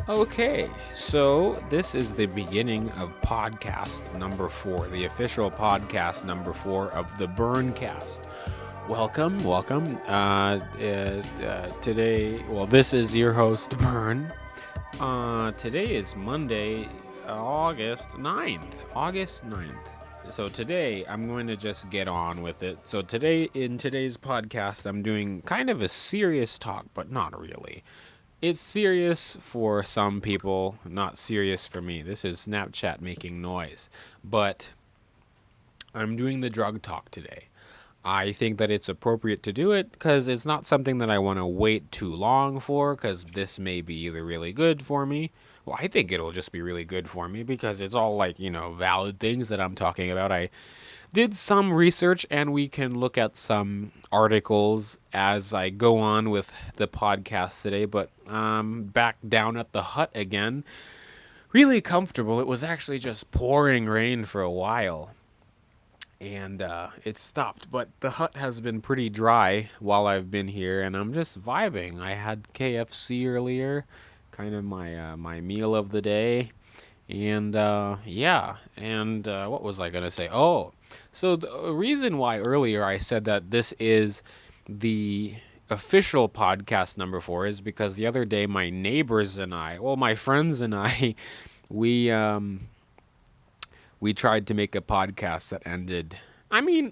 Okay, so this is the beginning of podcast number 4, the official podcast number 4 of the Bern cast. Welcome. Today, this is your host, Bern. Today is Monday, August 9th. So today, I'm going to just get on with it. So in today's podcast, I'm doing kind of a serious talk, but not really. It's serious for some people, not serious for me. This is Snapchat making noise. But I'm doing the drug talk today. I think that it's appropriate to do it because it's not something that I want to wait too long for, because this may be either really good for me. Well, I think it'll just be really good for me because it's all valid things that I'm talking about. I did some research, and we can look at some articles as I go on with the podcast today. But back down at the hut again, really comfortable. It was actually just pouring rain for a while, and it stopped. But the hut has been pretty dry while I've been here, and I'm just vibing. I had KFC earlier, kind of my meal of the day. And what was I gonna say? Oh, so the reason why earlier I said that this is the official podcast number 4 is because the other day my neighbors and my friends and I, we tried to make a podcast that ended. I mean,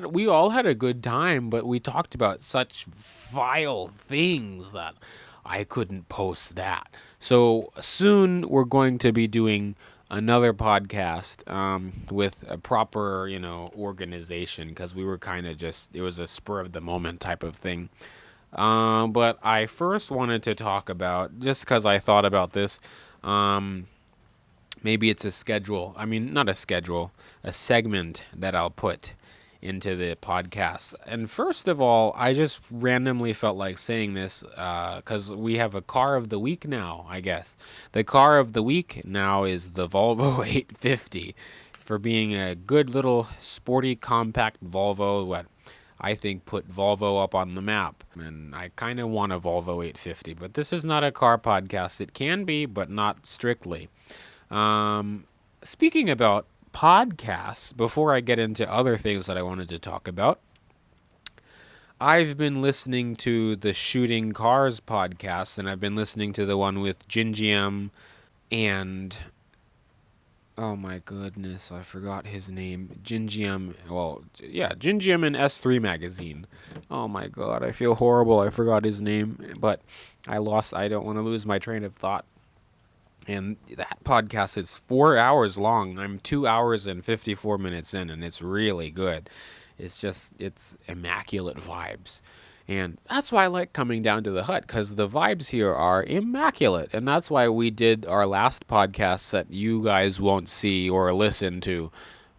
we all had a good time, but we talked about such vile things that I couldn't post that. So soon we're going to be doing another podcast with a proper, organization, because we were kind of it was a spur of the moment type of thing. But I first wanted to talk about, just because I thought about this, maybe it's a schedule. I mean, not a schedule, a segment that I'll put into the podcast. And first of all, I just randomly felt like saying this because we have a car of the week now, I guess. The car of the week now is the Volvo 850 for being a good little sporty compact Volvo. What I think put Volvo up on the map. And I kind of want a Volvo 850, but this is not a car podcast. It can be, but not strictly. Speaking about podcasts, before I get into other things that I wanted to talk about, I've been listening to the Shooting Cars podcast, and I've been listening to the one with Gingium and oh my goodness, I forgot his name. Gingium and S3 magazine. Oh my god, I feel horrible. I forgot his name, but I don't want to lose my train of thought. And that podcast is 4 hours long. I'm 2 hours and 54 minutes in, and it's really good. It's immaculate vibes. And that's why I like coming down to the hut, because the vibes here are immaculate. And that's why we did our last podcast that you guys won't see or listen to.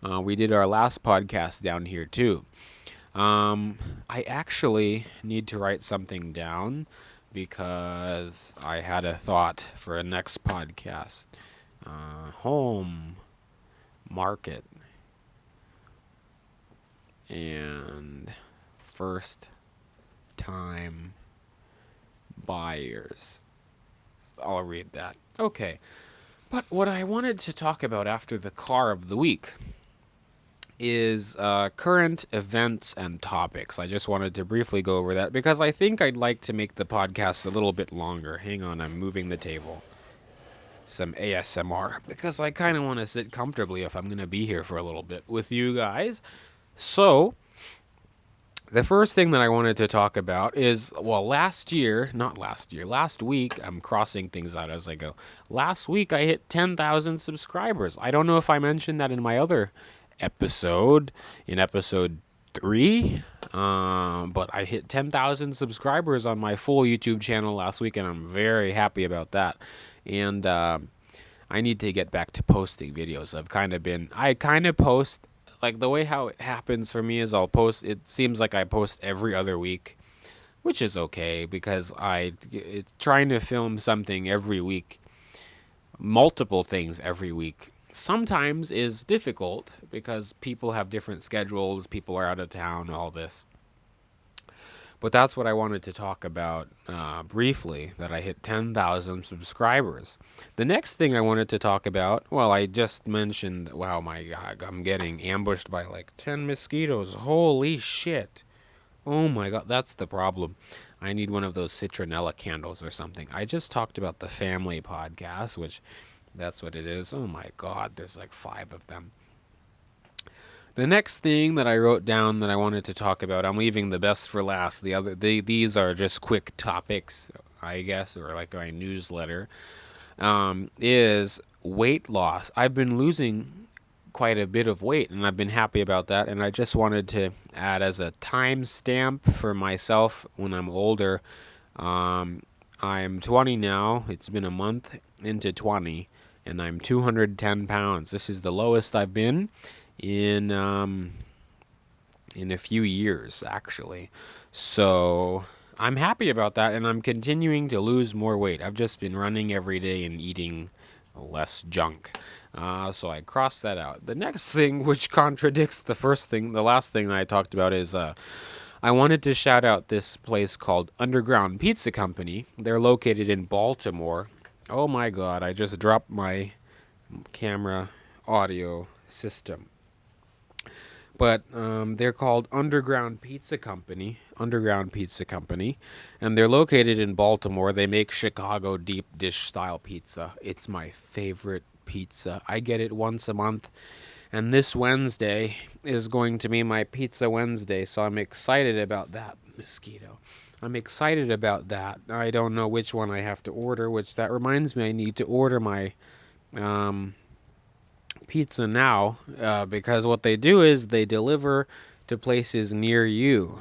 We did our last podcast down here, too. I actually need to write something down, because I had a thought for a next podcast. Home market and first time buyers. I'll read that. Okay. But what I wanted to talk about after the car of the week is current events and topics. I just wanted to briefly go over that because I think I'd like to make the podcast a little bit longer. Hang on, I'm moving the table. Some ASMR, because I kind of want to sit comfortably if I'm going to be here for a little bit with you guys. So, the first thing that I wanted to talk about is, last week, I'm crossing things out as I go. Last week, I hit 10,000 subscribers. I don't know if I mentioned that in my other episode, in episode 3, but I hit 10,000 subscribers on my full YouTube channel last week, and I'm very happy about that. And I need to get back to posting videos. I kind of post, like, the way how it happens for me is it seems like I post every other week. which is okay because trying to film something every week, multiple things every week, sometimes is difficult because people have different schedules, people are out of town, all this. But that's what I wanted to talk about briefly, that I hit 10,000 subscribers. The next thing I wanted to talk about, well, I just mentioned, wow, my God, I'm getting ambushed by like 10 mosquitoes. Holy shit. Oh my God, that's the problem. I need one of those citronella candles or something. I just talked about the family podcast, which that's what it is. Oh my God, there's like 5 of them. The next thing that I wrote down that I wanted to talk about, I'm leaving the best for last. These are just quick topics, I guess, or like my newsletter. Is weight loss. I've been losing quite a bit of weight, and I've been happy about that. And I just wanted to add as a time stamp for myself when I'm older. Um, I'm 20 now. It's been a month into 20, and I'm 210 pounds. This is the lowest I've been in a few years, actually. So I'm happy about that, and I'm continuing to lose more weight. I've just been running every day and eating less junk. So I crossed that out. The next thing, which contradicts the last thing that I talked about, is I wanted to shout out this place called Underground Pizza Company. They're located in Baltimore. Oh my God, I just dropped my camera audio system. But they're called Underground Pizza Company. Underground Pizza Company. And they're located in Baltimore. They make Chicago deep dish style pizza. It's my favorite pizza. I get it once a month. And this Wednesday is going to be my Pizza Wednesday. So I'm excited about that, mosquito. I'm excited about that. I don't know which one I have to order, which that reminds me I need to order my pizza now, because what they do is they deliver to places near you.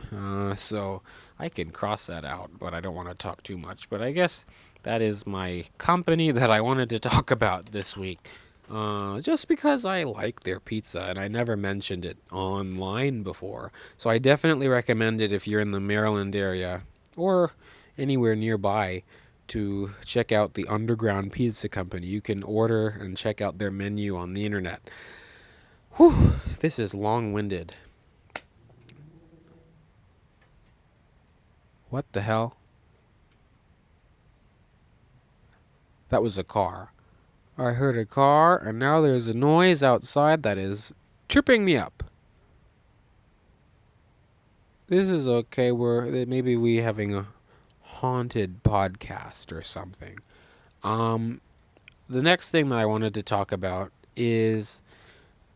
So I can cross that out, but I don't want to talk too much. But I guess that is my company that I wanted to talk about this week. Just because I like their pizza and I never mentioned it online before. So I definitely recommend it if you're in the Maryland area or anywhere nearby to check out the Underground Pizza Company. You can order and check out their menu on the internet. Whew, this is long-winded. What the hell? That was a car. I heard a car, and now there's a noise outside that is tripping me up. This is okay. Maybe we having a haunted podcast or something. Um, the next thing that I wanted to talk about is,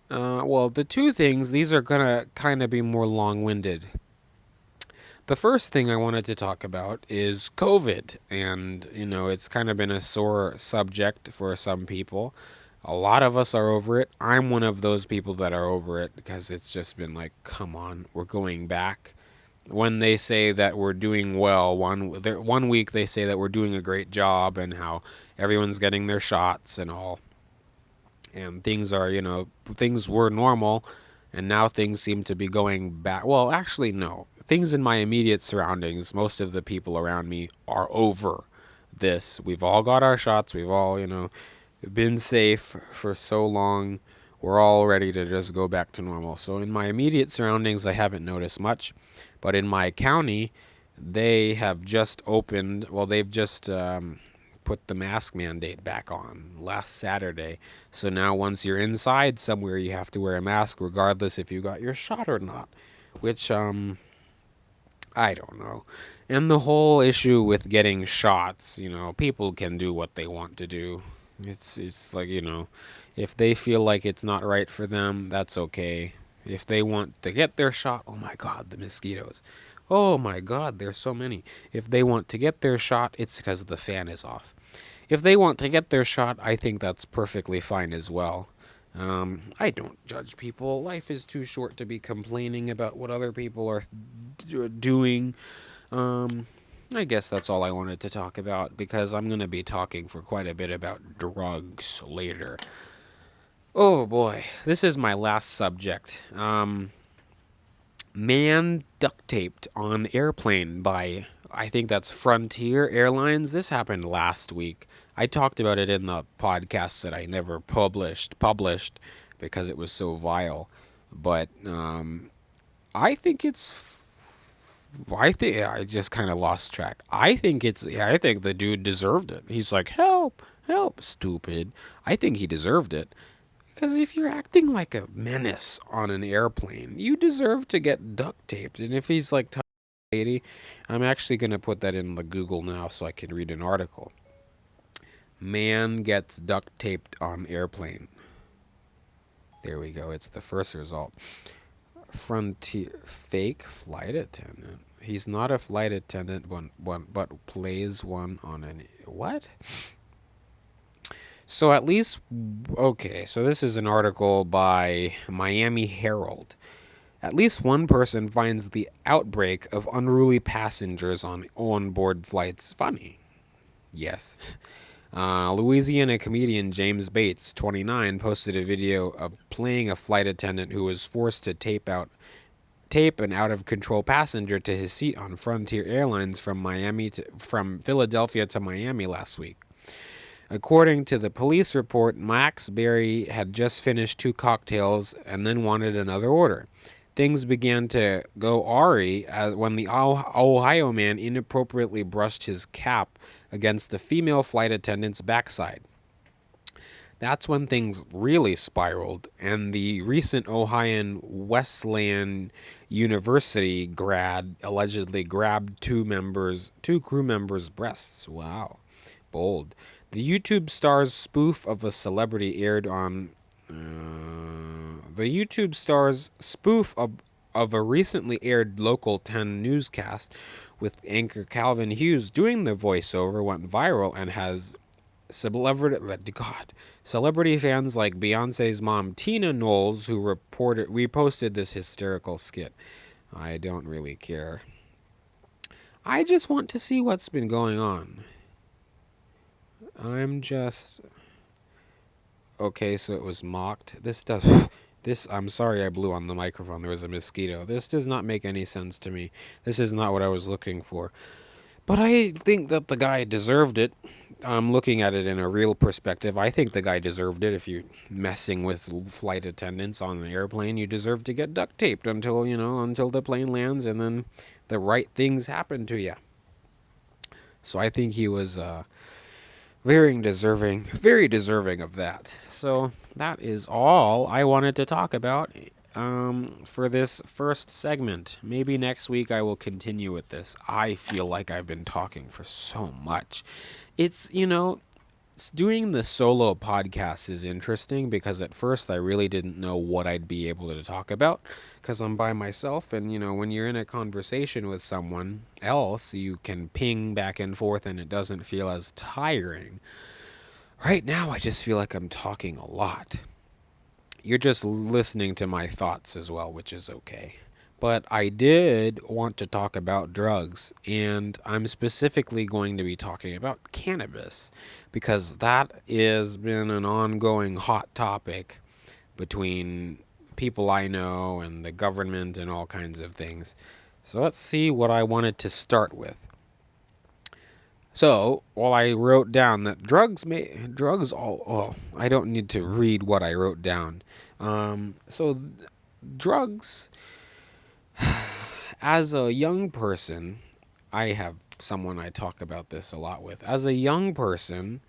well, the two things, these are going to kind of be more long winded. The first thing I wanted to talk about is COVID. And, it's kind of been a sore subject for some people. A lot of us are over it. I'm one of those people that are over it because it's just been like, come on, we're going back. When they say that we're doing well, one week they say that we're doing a great job and how everyone's getting their shots and all. And things were normal, and now things seem to be going back. Well, actually, no. Things in my immediate surroundings, most of the people around me are over this. We've all got our shots. We've all, been safe for so long. We're all ready to just go back to normal. So in my immediate surroundings, I haven't noticed much. But in my county, they have just opened, well, they've just put the mask mandate back on last Saturday. So now once you're inside somewhere, you have to wear a mask regardless if you got your shot or not, which I don't know. And the whole issue with getting shots, people can do what they want to do. It's like, if they feel like it's not right for them, that's okay. If they want to get their shot, oh my God, the mosquitoes. Oh my God, there's so many. If they want to get their shot, it's because the fan is off. If they want to get their shot, I think that's perfectly fine as well. I don't judge people. Life is too short to be complaining about what other people are doing. I guess that's all I wanted to talk about because I'm going to be talking for quite a bit about drugs later. Oh boy, this is my last subject. Man duct taped on airplane by, I think that's Frontier Airlines. This happened last week. I talked about it in the podcast that I never published because it was so vile. But I think I think I just kind of lost track. I think the dude deserved it. He's like, help, help, stupid. I think he deserved it. Because if you're acting like a menace on an airplane, you deserve to get duct taped. And if he's like 80, I'm actually going to put that in the Google now so I can read an article. Man gets duct taped on airplane. There we go. It's the first result. Frontier fake flight attendant. He's not a flight attendant, but plays one on an what? So at least okay. So this is an article by Miami Herald. At least one person finds the outbreak of unruly passengers on onboard flights funny. Yes. Louisiana comedian James Bates, 29, posted a video of playing a flight attendant who was forced to tape an out-of-control passenger to his seat on Frontier Airlines from Philadelphia to Miami last week. According to the police report, Max Berry had just finished 2 cocktails and then wanted another order. Things began to go awry when the Ohio man inappropriately brushed his cap against a female flight attendant's backside. That's when things really spiraled, and the recent Ohioan Wesleyan University grad allegedly grabbed two crew members' breasts. Wow, bold. The YouTube star's spoof of a celebrity aired on. The YouTube star's spoof of a recently aired Local 10 newscast with anchor Calvin Hughes doing the voiceover went viral and has celebrity fans like Beyonce's mom Tina Knowles who reposted this hysterical skit. I don't really care. I just want to see what's been going on. Okay, so it was mocked. I'm sorry I blew on the microphone. There was a mosquito. This does not make any sense to me. This is not what I was looking for. But I think that the guy deserved it. I'm looking at it in a real perspective. I think the guy deserved it. If you're messing with flight attendants on an airplane, you deserve to get duct taped until the plane lands and then the right things happen to you. So I think he was very deserving of that. So that is all I wanted to talk about for this first segment. Maybe next week I will continue with this. I feel like I've been talking for so much. It's doing the solo podcast is interesting because at first I really didn't know what I'd be able to talk about because I'm by myself, and when you're in a conversation with someone else, you can ping back and forth and it doesn't feel as tiring. Right now I just feel like I'm talking a lot. You're just listening to my thoughts as well, which is okay. But I did want to talk about drugs, and I'm specifically going to be talking about cannabis because that has been an ongoing hot topic between people I know and the government and all kinds of things. So let's see what I wanted to start with. So, while I wrote down that I don't need to read what I wrote down. Drugs, as a young person, I have someone I talk about this a lot with. As a young person,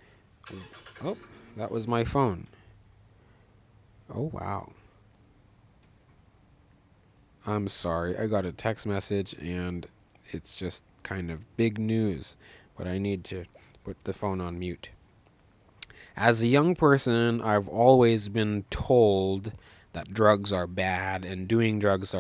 oh, that was my phone. Oh, wow. I'm sorry. I got a text message and it's just kind of big news, but I need to put the phone on mute. As a young person, I've always been told that drugs are bad and doing drugs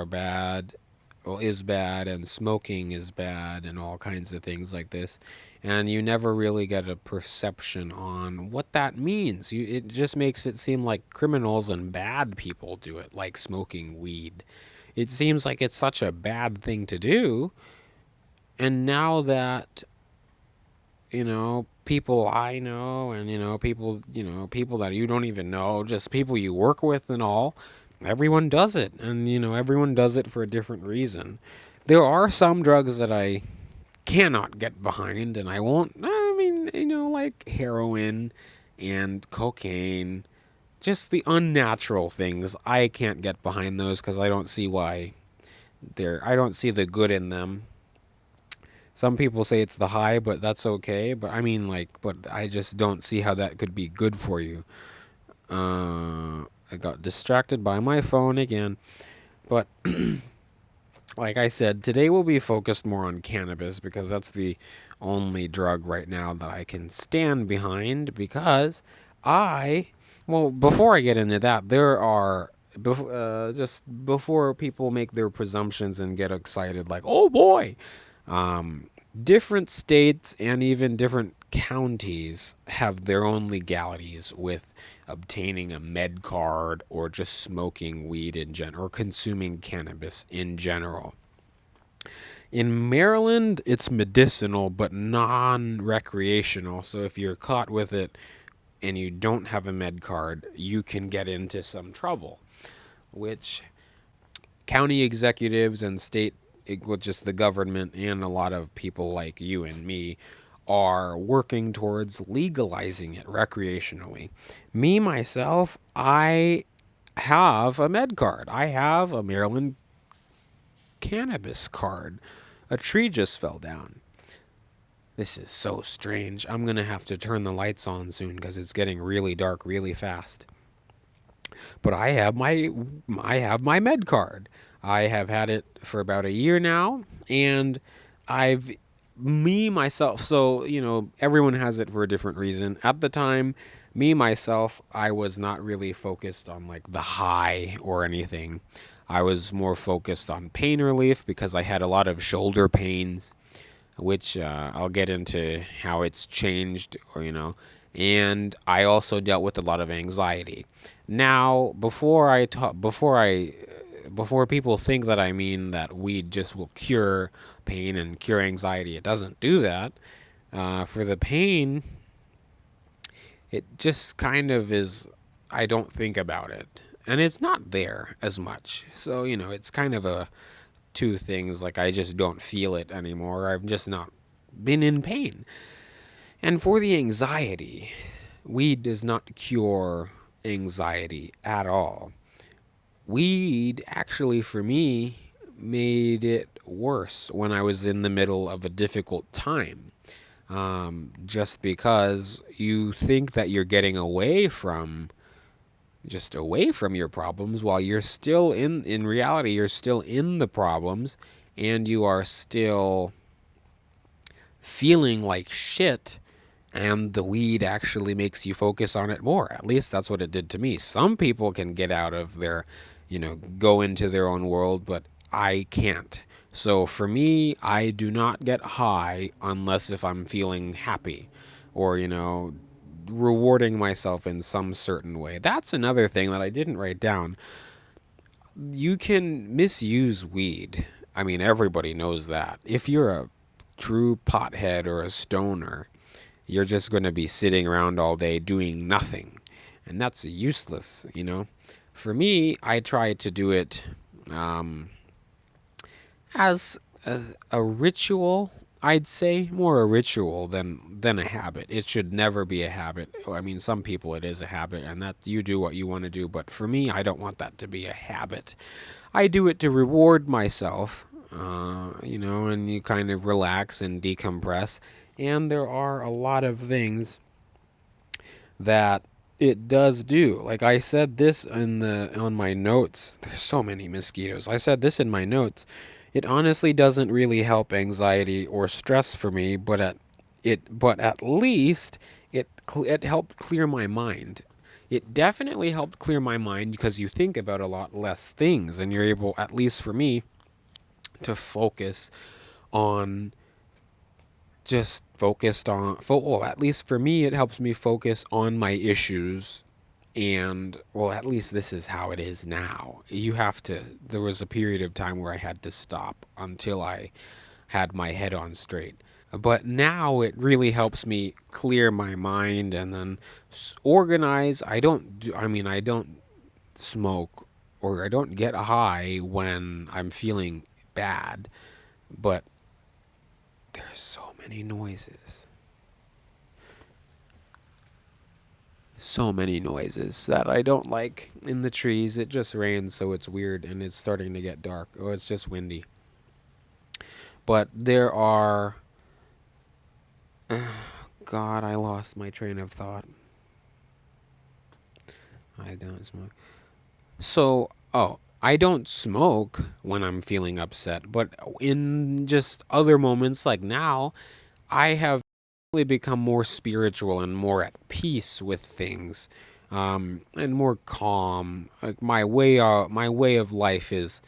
is bad and smoking is bad and all kinds of things like this. And you never really get a perception on what that means. It just makes it seem like criminals and bad people do it, like smoking weed. It seems like it's such a bad thing to do. And now that people I know and people that you don't even know, just people you work with and all, everyone does it, and everyone does it for a different reason. There are some drugs that I cannot get behind, and I won't. I mean, like heroin and cocaine, just the unnatural things. I can't get behind those because I don't see why I don't see the good in them. Some people say it's the high, but that's okay. But I mean, but I just don't see how that could be good for you. I got distracted by my phone again. But like I said, today we'll be focused more on cannabis because that's the only drug right now that I can stand behind. Because before I get into that, there are just before people make their presumptions and get excited, like, oh boy, different states and even different counties have their own legalities with obtaining a med card or just smoking weed in general or consuming cannabis in general. In Maryland, it's medicinal but non-recreational. So if you're caught with it and you don't have a med card, you can get into some trouble, which county executives and state, just the government and a lot of people like you and me are working towards legalizing it recreationally. Me, myself, I have a med card. I have a Maryland cannabis card. A tree just fell down. This is so strange. I'm going to have to turn the lights on soon because it's getting really dark really fast. But I have my med card. I have had it for about a year now, and I've me myself. So everyone has it for a different reason. At the time, me myself, I was not really focused on like the high or anything. I was more focused on pain relief because I had a lot of shoulder pains, which I'll get into how it's changed, and I also dealt with a lot of anxiety. Now, before people think that I mean that weed just will cure pain and cure anxiety, it doesn't do that. For the pain, it just kind of is. I don't think about it, and it's not there as much. So it's kind of a two things. Like I just don't feel it anymore. I've just not been in pain. And for the anxiety, weed does not cure anxiety at all. Weed actually, for me, made it worse when I was in the middle of a difficult time. Just because you think that you're getting away from your problems while you're still in reality, you're still in the problems and you are still feeling like shit, and the weed actually makes you focus on it more. At least that's what it did to me. Some people can get out of their, go into their own world, but I can't. So for me, I do not get high unless if I'm feeling happy or, rewarding myself in some certain way. That's another thing that I didn't write down. You can misuse weed. I mean, everybody knows that. If you're a true pothead or a stoner, you're just going to be sitting around all day doing nothing. And that's useless, For me, I try to do it as a ritual. I'd say more a ritual than a habit. It should never be a habit. I mean, some people it is a habit, and that you do what you want to do. But for me, I don't want that to be a habit. I do it to reward myself, and you kind of relax and decompress. And there are a lot of things that it does do. Like I said this on my notes. There's so many mosquitoes. I said this in my notes. It honestly doesn't really help anxiety or stress for me, but at least it helped clear my mind. It definitely helped clear my mind because you think about a lot less things, and you're able, at least for me, to focus on at least for me, it helps me focus on my issues. And, well, at least this is how it is now. There was a period of time where I had to stop until I had my head on straight. But now it really helps me clear my mind and then organize. I don't smoke or I don't get high when I'm feeling bad, but there's so many noises. So many noises that I don't like in the trees. It just rains, so it's weird, and it's starting to get dark. Oh, it's just windy. But there are. God, I lost my train of thought. I don't smoke. So, I don't smoke when I'm feeling upset, but in just other moments like now, I have really become more spiritual and more at peace with things, and more calm. Like my way of life is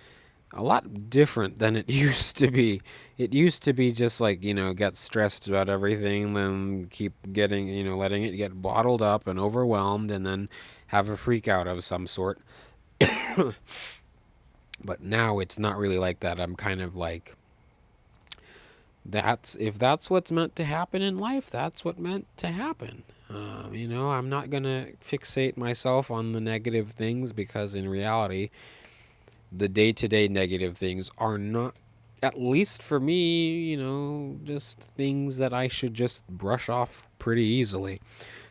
a lot different than it used to be. It used to be just like, get stressed about everything, then keep getting, letting it get bottled up and overwhelmed, and then have a freak out of some sort. But now it's not really like that. I'm kind of like, if that's what's meant to happen in life, that's what meant to happen. I'm not gonna fixate myself on the negative things, because in reality, the day-to-day negative things are not, at least for me, just things that I should just brush off pretty easily.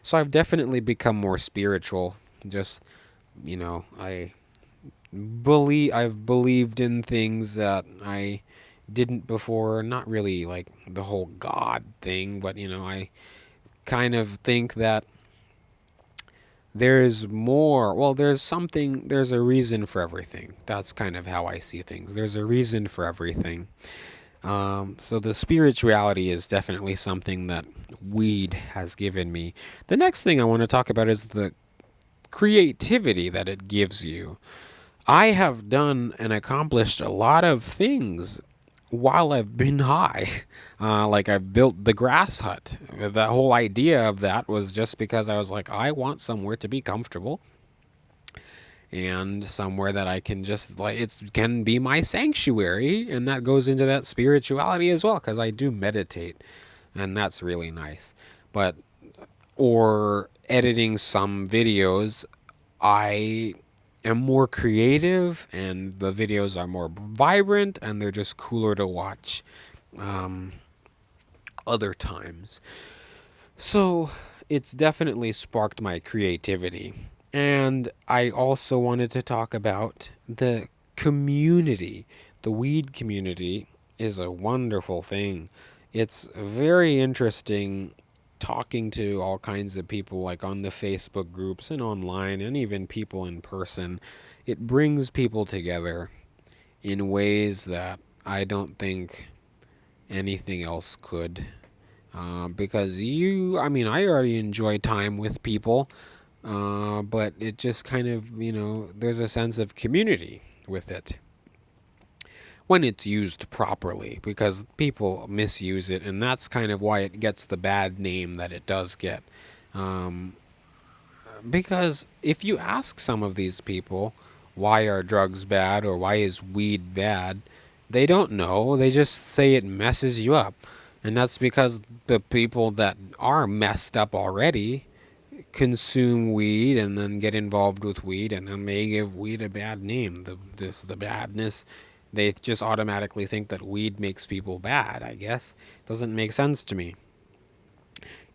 So I've definitely become more spiritual. Just, I've believed in things that I didn't before. Not really like the whole God thing, but I kind of think that there's more. Well, there's a reason for everything. That's kind of how I see things. There's a reason for everything. So the spirituality is definitely something that weed has given me. The next thing I want to talk about is the creativity that it gives you. I have done and accomplished a lot of things while I've been high. Like I've built the grass hut. The whole idea of that was just because I was like, I want somewhere to be comfortable and somewhere that I can just like, it can be my sanctuary, and that goes into that spirituality as well, because I do meditate, and that's really nice. But or editing some videos, I am more creative, and the videos are more vibrant, and they're just cooler to watch other times. So it's definitely sparked my creativity. And I also wanted to talk about the community. The weed community is a wonderful thing. It's very interesting talking to all kinds of people, like on the Facebook groups and online, and even people in person. It brings people together in ways that I don't think anything else could. Because I already enjoy time with people, but it just kind of, there's a sense of community with it when it's used properly, because people misuse it, and that's kind of why it gets the bad name that it does get. Um, because if you ask some of these people, why are drugs bad or why is weed bad, they don't know. They just say it messes you up. And that's because the people that are messed up already consume weed and then get involved with weed, and then they give weed a bad name. The badness, they just automatically think that weed makes people bad, I guess. Doesn't make sense to me.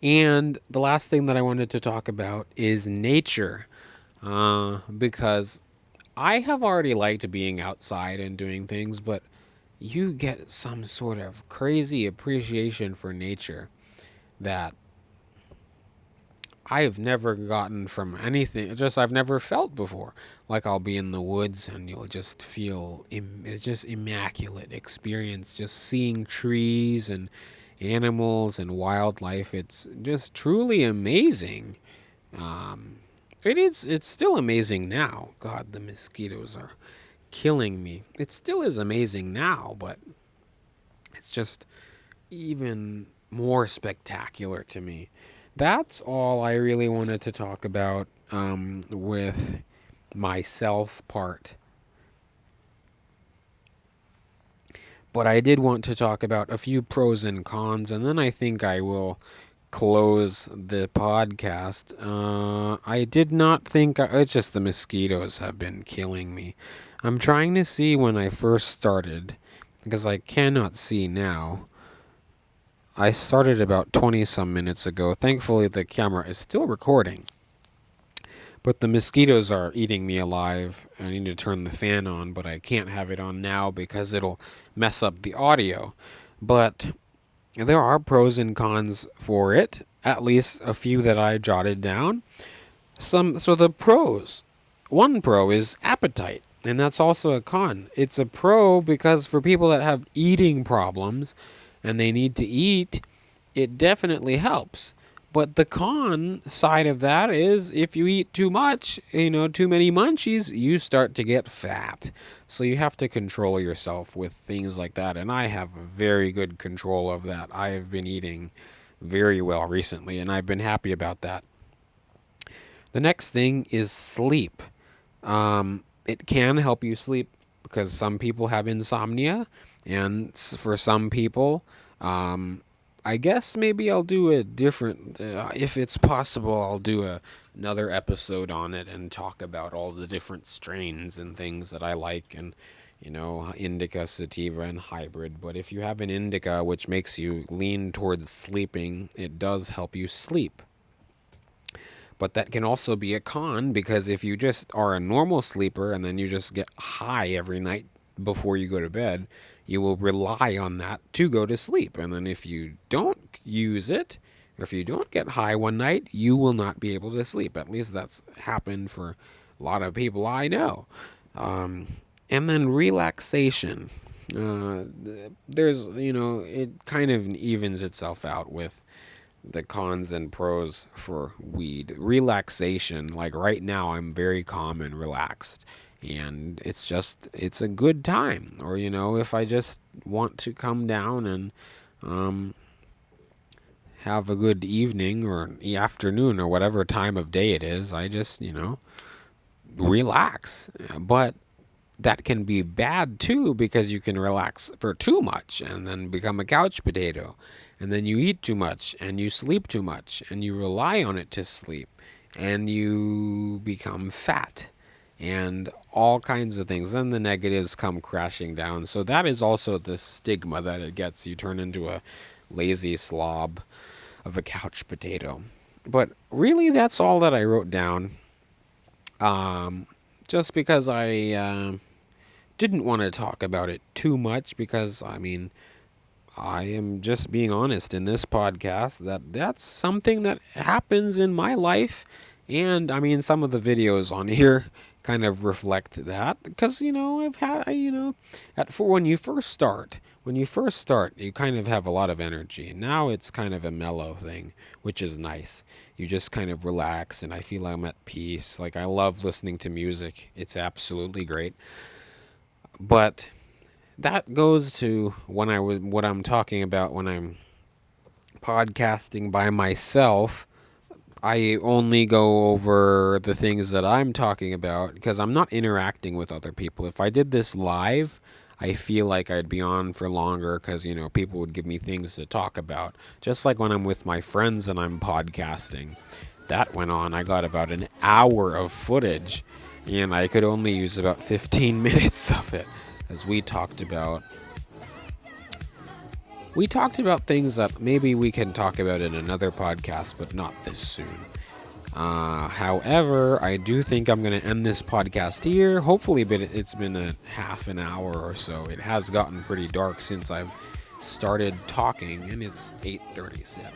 And the last thing that I wanted to talk about is nature, because I have already liked being outside and doing things, but you get some sort of crazy appreciation for nature that I've never gotten from anything. Just I've never felt before. Like I'll be in the woods and you'll just feel it's just immaculate experience. Just seeing trees and animals and wildlife. It's just truly amazing. Um, it is. It's still amazing now. God, the mosquitoes are killing me. It still is amazing now, but it's just even more spectacular to me. That's all I really wanted to talk about with myself part. But I did want to talk about a few pros and cons, and then I think I will close the podcast. I did not think it's just the mosquitoes have been killing me. I'm trying to see when I first started because I cannot see now. I started about 20 some minutes ago. Thankfully, the camera is still recording. But the mosquitoes are eating me alive. I need to turn the fan on, but I can't have it on now because it'll mess up the audio. But there are pros and cons for it, at least a few that I jotted down. So the pros. One pro is appetite, and that's also a con. It's a pro because for people that have eating problems and they need to eat, it definitely helps. But the con side of that is if you eat too much, too many munchies, you start to get fat. So you have to control yourself with things like that. And I have very good control of that. I have been eating very well recently, and I've been happy about that. The next thing is sleep. It can help you sleep because some people have insomnia, and for some people, I guess maybe I'll do a different, if it's possible, I'll do another episode on it and talk about all the different strains and things that I like, and indica, sativa, and hybrid. But if you have an indica which makes you lean towards sleeping, it does help you sleep. But that can also be a con because if you just are a normal sleeper and then you just get high every night before you go to bed, you will rely on that to go to sleep. And then if you don't use it, or if you don't get high one night, you will not be able to sleep. At least that's happened for a lot of people I know. And then relaxation. It kind of evens itself out with the cons and pros for weed. Relaxation, like right now, I'm very calm and relaxed. And it's a good time. Or, if I just want to come down and have a good evening or afternoon or whatever time of day it is, I just, relax. But that can be bad too because you can relax for too much and then become a couch potato. And then you eat too much and you sleep too much and you rely on it to sleep and you become fat. And all kinds of things. Then the negatives come crashing down. So that is also the stigma that it gets. You turn into a lazy slob of a couch potato. But really, that's all that I wrote down. Just because I didn't want to talk about it too much because, I am just being honest in this podcast that's something that happens in my life. And, some of the videos on here kind of reflect that because I've had when you first start you kind of have a lot of energy. Now it's kind of a mellow thing, which is nice. You just kind of relax and I feel I'm at peace. Like I love listening to music. It's absolutely great. But that goes to what I'm talking about when I'm podcasting by myself. I only go over the things that I'm talking about because I'm not interacting with other people. If I did this live, I feel like I'd be on for longer because, people would give me things to talk about. Just like when I'm with my friends and I'm podcasting. That went on. I got about an hour of footage and I could only use about 15 minutes of it as we talked about things that maybe we can talk about in another podcast, but not this soon. However, I do think I'm going to end this podcast here. Hopefully, but it's been a half an hour or so. It has gotten pretty dark since I've started talking, and it's 8:37.